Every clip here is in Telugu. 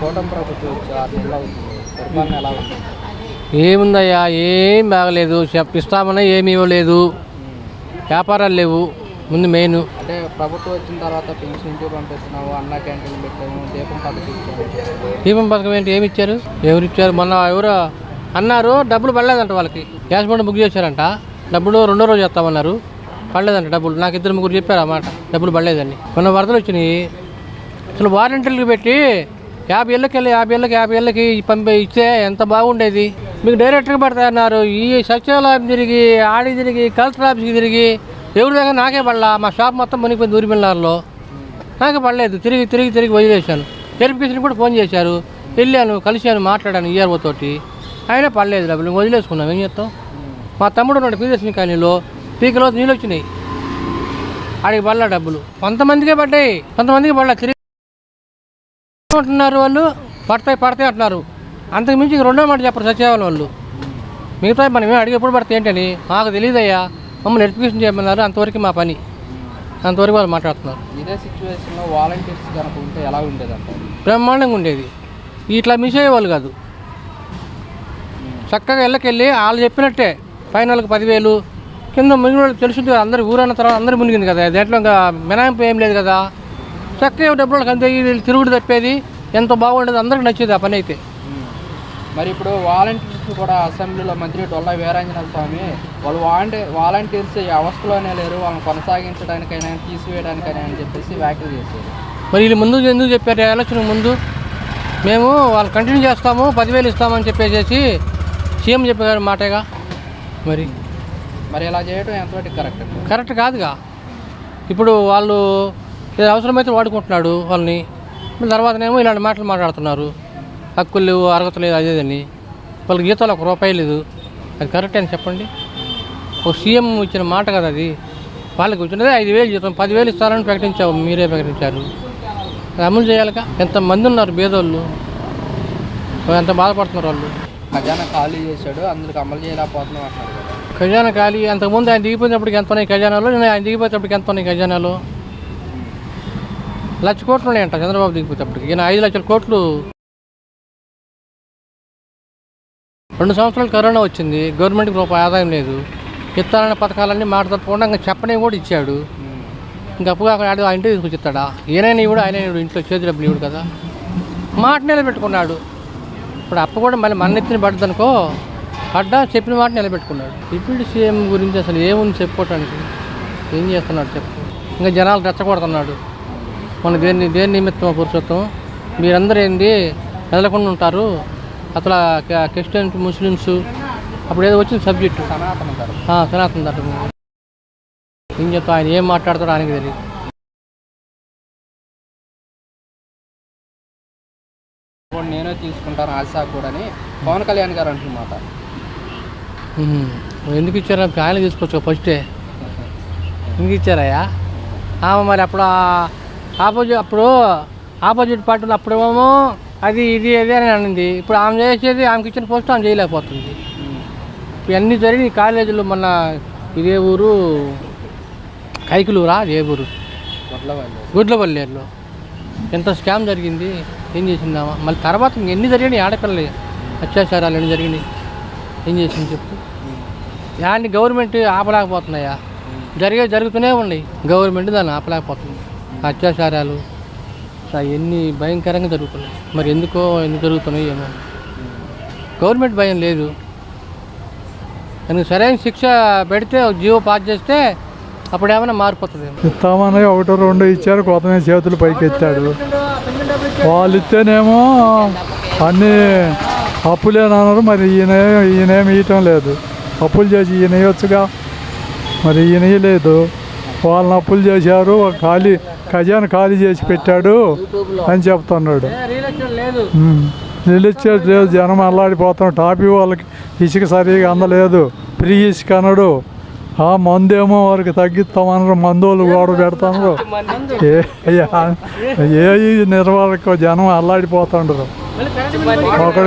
కూటమి ప్రభుత్వం వచ్చి 6 నెలలు అవుతుంది. పరిపాలన ఎలా ఉంది? ఏముందయ్యా, ఏం బాగలేదు. ఇస్తామన్నా ఏమి ఇవ్వలేదు. వ్యాపారాలు లేవు. ముందు మెయిన్ అంటే ప్రభుత్వం వచ్చిన తర్వాత పెన్షన్ ఇంటికి పంపిస్తున్నాము, అన్న క్యాంటీన్ పెట్టాము, దీపం పథకం ఇచ్చాము. దీపం పథకం ఏంటి? ఏమి ఇచ్చారు? ఎవరు ఇచ్చారు? మొన్న ఎవరో అన్నారు డబ్బులు పడలేదంట. వాళ్ళకి గ్యాస్ బండ్ బుక్ చేశారంట. డబ్బులు 2వ రోజు చేస్తామన్నారు. పడలేదంట డబ్బులు. నాకు 2 చెప్పారు అన్నమాట, డబ్బులు పడలేదని. మొన్న వరదలు వచ్చినాయి. అసలు వాలంటీర్లు పెట్టి 50 ఏళ్ళకి ఇస్తే ఎంత బాగుండేది. మీకు డైరెక్ట్గా పడతాయన్నారు. ఈ సచివాలయం తిరిగి, ఆడి తిరిగి, కలెక్టర్ ఆఫీస్కి తిరిగి, ఎవరి దగ్గర నాకే పడలా. మా షాప్ మొత్తం మునిగిపోయింది దూరిమిల్లారులో. నాకే పడలేదు. తిరిగి వదిలేశాను. వెరిఫికేషన్ కూడా ఫోన్ చేశారు. వెళ్ళాను, కలిశాను, మాట్లాడాను ఈఆర్ఓ తోటి. అయినా పడలేదు డబ్బులు. వదిలేసుకున్నాం. ఏం చేస్తాం? మా తమ్ముడు ఉన్నాడు పీదర్శిని కాలనీలో. పీకలో నీళ్ళు వచ్చినాయి. ఆడికి పడలా డబ్బులు. కొంతమందికే పడ్డాయి, కొంతమందికి పడలా. తిరిగి అంటున్నారు వాళ్ళు. పడతాయి అంటున్నారు. అంతకు మించి 2వ మాట చెప్పరు సచివాలయం వాళ్ళు. మిగతా మనం అడిగి ఎప్పుడు పడితే ఏంటని మాకు తెలియదయ్యా. మమ్మల్ని వెరిఫికేషన్ చేయమన్నారు. అంతవరకు మా పని. అంతవరకు వాళ్ళు మాట్లాడుతున్నారు. ఇదే సిచ్యువేషన్లో వాలంటీర్స్ కనుక ఉంటే ఎలా ఉండేదంట? బ్రహ్మాండంగా ఉండేది. ఇట్లా మిస్ అయ్యేవాళ్ళు కాదు. చక్కగా ఇళ్ళకెళ్ళి వాళ్ళు చెప్పినట్టే పైన వాళ్ళకి 10,000 కింద మునిగిన వాళ్ళకి తెలుసుంది. అందరు ఊరన్న తర్వాత అందరూ మునిగింది కదా. దేంట్లో ఇంకా మినాయింపు ఏం లేదు కదా. చక్కగా డబ్బులు వాళ్ళకి అంతే. తిరుగుడు తప్పేది. ఎంతో బాగుండేది. అందరికి నచ్చేది ఆ పని అయితే. మరి ఇప్పుడు వాలంటీర్స్ కూడా అసెంబ్లీలో మంత్రి డొల్లా వీరాంజనేయ స్వామి వాళ్ళు వాలంటీర్స్ ఈ అవస్థలోనే లేరు, వాళ్ళని కొనసాగించడానికైనా తీసివేయడానికైనా అని చెప్పేసి వ్యాఖ్యలు చేశారు. మరి వీళ్ళు ముందు ఎందుకు చెప్పారు? ఎలక్షన్ ముందు మేము వాళ్ళు కంటిన్యూ చేస్తాము, 10,000 ఇస్తామని చెప్పేసి సీఎం చెప్పారు మాటేగా. మరి ఇలా చేయడం ఎంతవరకు కరెక్ట్ కాదుగా. ఇప్పుడు వాళ్ళు అవసరమైతే వాడుకుంటున్నాడు వాళ్ళని. తర్వాతనేమో ఇలాంటి మాటలు మాట్లాడుతున్నారు. హక్కులు లేవు, అర్హత లేదు, అదేదని. వాళ్ళకి జీతాలు ₹1 లేదు. అది కరెక్ట్ అని చెప్పండి. ఒక సీఎం ఇచ్చిన మాట కదా అది. వాళ్ళకి వచ్చినదే 5,000 జీతం, 10,000 ఇస్తారని ప్రకటించావు. మీరే ప్రకటించారు. అది అమలు చేయాలిగా. ఎంతమంది ఉన్నారు పేదోళ్ళు, ఎంత బాధపడుతున్నారు వాళ్ళు. ఖజానా ఖాళీ చేశాడు, అందరికి అమలు చేయలేకపోతున్నాం అంటున్నారు కదా. ఖజానా ఖాళీ. అంతకుముందు ఆయన దిగిపోయినప్పటికి ఎంత ఉన్నాయి ఖజానాలో, నేను ఆయన దిగిపోయేటప్పటికి ఎంత ఉన్నాయి ఖజానాలో? 1,00,000 కోట్లు ఉన్నాయంట చంద్రబాబు దిగిపోయేటప్పటికి. ఈయన 5,00,000 కోట్లు. 2 సంవత్సరాలు కరోనా వచ్చింది. గవర్నమెంట్కి రూపాయి ఆదాయం లేదు. ఇస్తానన్న పథకాలన్నీ మాట తప్పకుండా ఇంకా చెప్పనేవి కూడా ఇచ్చాడు. ఇంకా అప్పుగా అక్కడ ఆ ఇంటికి తీసుకొచ్చిస్తాడా? ఏనైనా ఇవ్వడు, ఆయన ఇంట్లో చేతి డబ్బులు ఇవ్వడు కదా. మాట నిలబెట్టుకున్నాడు. ఇప్పుడు అప్పు కూడా మళ్ళీ మన ఎత్తిన పడ్డది అనుకో, పడ్డా చెప్పిన మాట నిలబెట్టుకున్నాడు. డిప్యూటీ సీఎం గురించి అసలు ఏముంది చెప్పుకోవటానికి? ఏం చేస్తున్నాడు చెప్పు. ఇంకా జనాలు రెచ్చగొడుతున్నాడు. మన దేని నిమిత్తం పురుషత్వం మీరందరూ ఏంది నెలకొండ ఉంటారు. అసలు క్రిస్టియన్స్, ముస్లిమ్స్ అప్పుడు ఏదో వచ్చింది సబ్జెక్టు సనాతన ధర్మం. ఏం చెప్తా, ఆయన ఏం మాట్లాడతాడో ఆయనకి తెలియదు. నేనే తీసుకుంటాను ఆశా కూడా అని పవన్ కళ్యాణ్ గారు అంటున్నమాట. ఎందుకు ఇచ్చారా? ఆయన తీసుకోవచ్చు ఫస్టే. ఎందుకు ఇచ్చారయ్యా? మరి అప్పుడు ఆపోజిట్ పార్టీలు అప్పుడేమో అది ఇది అని అనింది. ఇప్పుడు ఆమె చేసేది, ఆమెకి ఇచ్చిన పోస్ట్ ఆమె చేయలేకపోతుంది. ఇప్పుడు అన్నీ జరిగి కాలేజీలో మొన్న ఇదే ఊరు కైకులూరా, ఏ ఊరు గుడ్లవల్లేరులో ఎంత స్కామ్ జరిగింది. ఏం చేసిందామా? మళ్ళీ తర్వాత ఎన్ని జరిగినాయి ఆడపిల్లలు అత్యాచారాలు ఎన్ని జరిగినాయి. ఏం చేసింది చెప్పు. దాన్ని గవర్నమెంట్ ఆపలేకపోతున్నాయా? జరుగుతూనే ఉన్నాయి. గవర్నమెంట్ దాన్ని ఆపలేకపోతుంది. అత్యాచారాలు ఎన్ని భయంకరంగా జరుగుతున్నాయి. మరి ఎందుకు జరుగుతున్నాయి ఏమో. గవర్నమెంట్ భయం లేదు. దానికి సరైన శిక్ష పెడితే, జీవో పాస్ చేస్తే అప్పుడు ఏమైనా మారిపోతుంది. ఇస్తామని 1-2 ఇచ్చారు. కొత్తమే చేతులు పైకి ఎత్తాడు. వాళ్ళు ఇస్తేనేమో అన్నీ అప్పులేనన్నారు. మరి ఈయనేమి ఇవ్వటం లేదు. అప్పులు చేసి ఈయన ఇవ్వచ్చుగా. మరి ఈయన లేదు. వాళ్ళని అప్పులు చేశారు. ఖజానా ఖాళీ చేసి పెట్టాడు అని చెప్తున్నాడు. నిలిచేది లేదు. జనం అల్లాడిపోతున్నాడు. టాపీ వాళ్ళకి ఇసుక సరిగా అందలేదు. ఫ్రీ ఇసుక అన్నాడు. ఆ మందేమో వారికి తగ్గిస్తామన్నారు. మందులు గోడ పెడతారు. ఏ నిర్వాహకు జనం అల్లాడిపోతుండ్రు. అక్కడ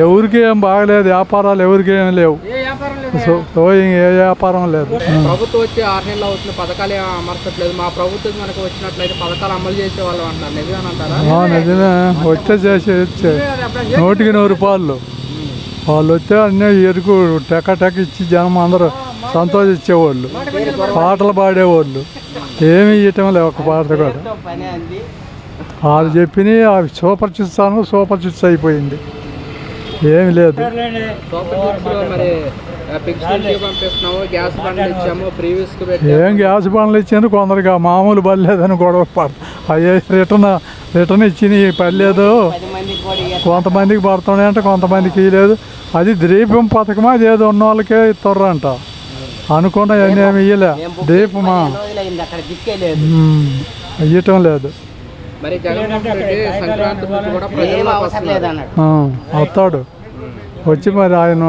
ఎవరికి ఏం బాగలేదు. వ్యాపారాలు ఎవరికి ఏం లేవు. ఏ వ్యాపారం లేదు. ప్రభుత్వం వచ్చి 6 నెలలు అవుతుంది, పథకాలు ఏం అమర్చట్లేదు. మా ప్రభుత్వం మనకు వచ్చినట్లయితే పథకాలు అమలు చేసేవాళ్ళం అంటారు, నిజమేనంటారా? నిజమే, వచ్చే చేసే 100కి 100 రూపాయలు. వాళ్ళు వచ్చే అన్నీ ఎరుకు టెక్క ఇచ్చి జనం అందరూ సంతోషించేవాళ్ళు, పాటలు పాడేవాళ్ళు. ఏమి ఇవ్వటం లేదు ఒక పాట కూడా. వాళ్ళు చెప్పినవి అవి సూపర్ చిట్స్ అయిపోయింది, ఏమి లేదు. ఏం గ్యాస్ బండ్లు ఇచ్చాను కొందరికి, మామూలు పడలేదని గొడవ అయ్యే రిటర్న్ ఇచ్చి పడలేదు, కొంతమందికి పడుతున్నాయి అంటే కొంతమందికి లేదు. అది దీపం పథకమా అది ఏదో ఉన్న వాళ్ళకే ఇస్తారంట అనుకున్నా, ఏమి ఇయ్యలే. దీపమా ఇవ్వటం లేదు. వస్తాడు వచ్చి మరి ఆయన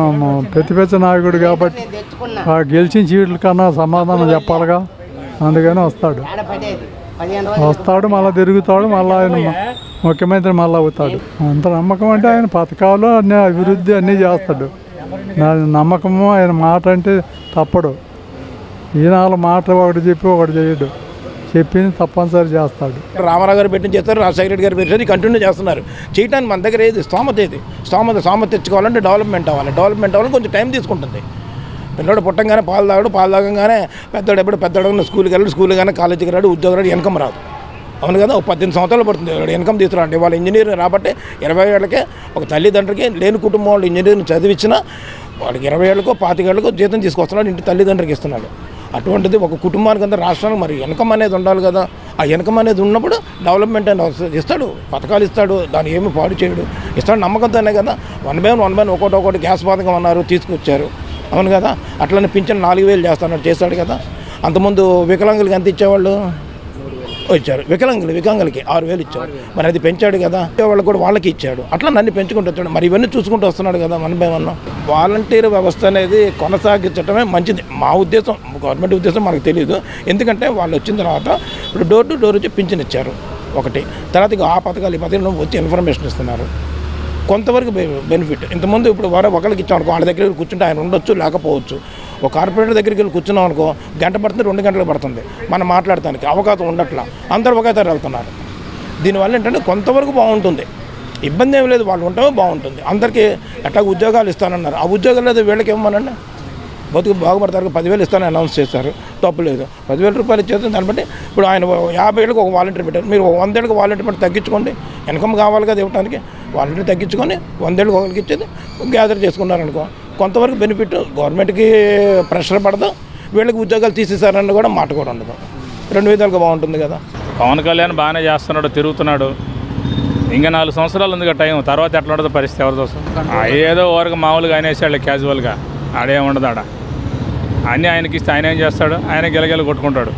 ప్రతిపక్ష నాయకుడు కాబట్టి గెలిచిన సీట్ల కన్నా సమాధానం చెప్పాలిగా, అందుకని వస్తాడు మళ్ళీ తిరుగుతాడు, మళ్ళీ ఆయన ముఖ్యమంత్రి మళ్ళీ అవుతాడు. అంత నమ్మకం అంటే ఆయన పథకాలు అన్నీ అభివృద్ధి అన్నీ చేస్తాడు. నా నమ్మకము ఆయన మాట అంటే తప్పడు. ఈనాళ్ళ మాట ఒకటి చెప్పి ఒకటి చేయడు, చెప్పింది తప్పనిసరి చేస్తాడు. రామారావు గారు పెట్టిన చేస్తారు, రాజశేఖర రెడ్డి గారు పెట్టినది కంటిన్యూ చేస్తున్నారు. చేయడానికి మన దగ్గర ఏది స్తోమత తెచ్చుకోవాలంటే డెవలప్మెంట్ అవ్వాలి, కొంచెం టైం తీసుకుంటుంది. పిల్లడు పుట్టంగానే పాలు తాగంగానే పెద్దోడు స్కూల్కి కానీ కాలేజీకి రాడు, ఉద్యోగం రాడు, ఇన్కమ్ రాదు. అవును కదా, ఒక 18 సంవత్సరాలు పడుతుంది ఇన్కమ్ తీసుకురాండి. వాళ్ళ ఇంజనీర్ రాబట్టే 20 ఏళ్ళకే ఒక తల్లిదండ్రికి లేని కుటుంబం వాళ్ళు ఇంజనీర్ని చదివించినా వాళ్ళకి 20 ఏళ్ళకో 25 ఏళ్ళకో జీతం తీసుకొస్తున్నాడు, ఇంటి తల్లిదండ్రికి ఇస్తున్నాడు. అటువంటిది ఒక కుటుంబానికి అంతా రాష్ట్రానికి మరి ఇన్కమ్ అనేది ఉండాలి కదా. ఆ ఇన్కమ్ అనేది ఉన్నప్పుడు డెవలప్మెంట్ అనేది ఇస్తాడు, పథకాలు ఇస్తాడు, దాన్ని ఏమి పాడు చేయడు, ఇస్తాడు నమ్మకంతోనే కదా. 1 by 1 ఒకటి గ్యాస్ పథకం అన్నారు, తీసుకొచ్చారు. అవును కదా, అట్లనే పింఛన్ 4000 చేస్తాడు కదా. అంతకుముందు వికలాంగులకి ఎంత ఇచ్చేవాళ్ళు వచ్చారు, వికలాంగులకి 6000 ఇచ్చారు. మరి అది పెంచాడు కదా, వాళ్ళు కూడా వాళ్ళకి ఇచ్చాడు. అట్లా నన్ను పెంచుకుంటూ వచ్చాడు. మరి ఇవన్నీ చూసుకుంటూ వస్తున్నాడు కదా. 1 by 1 వాలంటీర్ వ్యవస్థ అనేది కొనసాగించడమే మంచిది. మా ఉద్దేశం, గవర్నమెంట్ ఉద్దేశం మనకు తెలియదు. ఎందుకంటే వాళ్ళు వచ్చిన తర్వాత ఇప్పుడు డోర్ టు డోర్ వచ్చి పింఛన్ ఇచ్చారు ఒకటి, తర్వాత ఇక ఆ పథకాలు ఈ పథకాలు వచ్చి ఇన్ఫర్మేషన్ ఇస్తున్నారు, కొంతవరకు బెనిఫిట్. ఇంతకుముందు ఇప్పుడు ఒకరికి ఇచ్చాం అనుకో, వాళ్ళ దగ్గర కూర్చుంటే ఆయన ఉండొచ్చు లేకపోవచ్చు. ఒక కార్పొరేటర్ దగ్గరికి వెళ్ళి కూర్చున్నాం అనుకో, గంట పడుతుంది 2 గంటలు పడుతుంది మనం మాట్లాడటానికి, అవకాశం ఉండట్లా, అందరూ ఒకేసారి వెళ్తున్నారు. దీనివల్ల ఏంటంటే కొంతవరకు బాగుంటుంది, ఇబ్బంది ఏమి లేదు, వాళ్ళు ఉంటే బాగుంటుంది. అందరికీ ఎట్లా ఉద్యోగాలు ఇస్తానన్నారు, ఆ ఉద్యోగాలు లేదు వీళ్ళకి ఇవ్వమనండి, బతుకు బాగుపడతారు. 10,000 ఇస్తానని అనౌన్స్ చేశారు, తప్పు లేదు. 10,000 రూపాయలు ఇచ్చేది. దాన్ని బట్టి ఇప్పుడు ఆయన 50 ఏళ్ళకి ఒక వాలంటీర్ పెట్టారు, మీరు 100 ఏళ్ళకి వాలంటీర్ పెట్టి తగ్గించుకోండి, ఇన్కమ్ కావాలి కదా ఇవ్వడానికి, వాలంటీర్ తగ్గించుకొని 100 ఏళ్ళకి ఒకరికి ఇచ్చేది గ్యాదర్ చేసుకున్నారనుకో, కొంతవరకు బెనిఫిట్. గవర్నమెంట్కి ప్రెషర్ పడదు, వీళ్ళకి ఉద్యోగాలు తీసేశారని కూడా మాట కూడా ఉండదు. 2 విధాలుగా బాగుంటుంది కదా. పవన్ కళ్యాణ్ బాగానే చేస్తున్నాడు, తిరుగుతున్నాడు. ఇంకా 4 సంవత్సరాలు ఉంది కదా టైం, తర్వాత ఎట్లా ఉండదు పరిస్థితి ఎవరి కోసం. ఏదో ఓరకు మామూలుగా అనేసాడు క్యాజువల్గా, ఆడేం ఉండదు. ఆడ అన్నీ ఆయనకి ఇస్తే ఆయన ఏం చేస్తాడు, ఆయన గెలగెల కొట్టుకుంటాడు.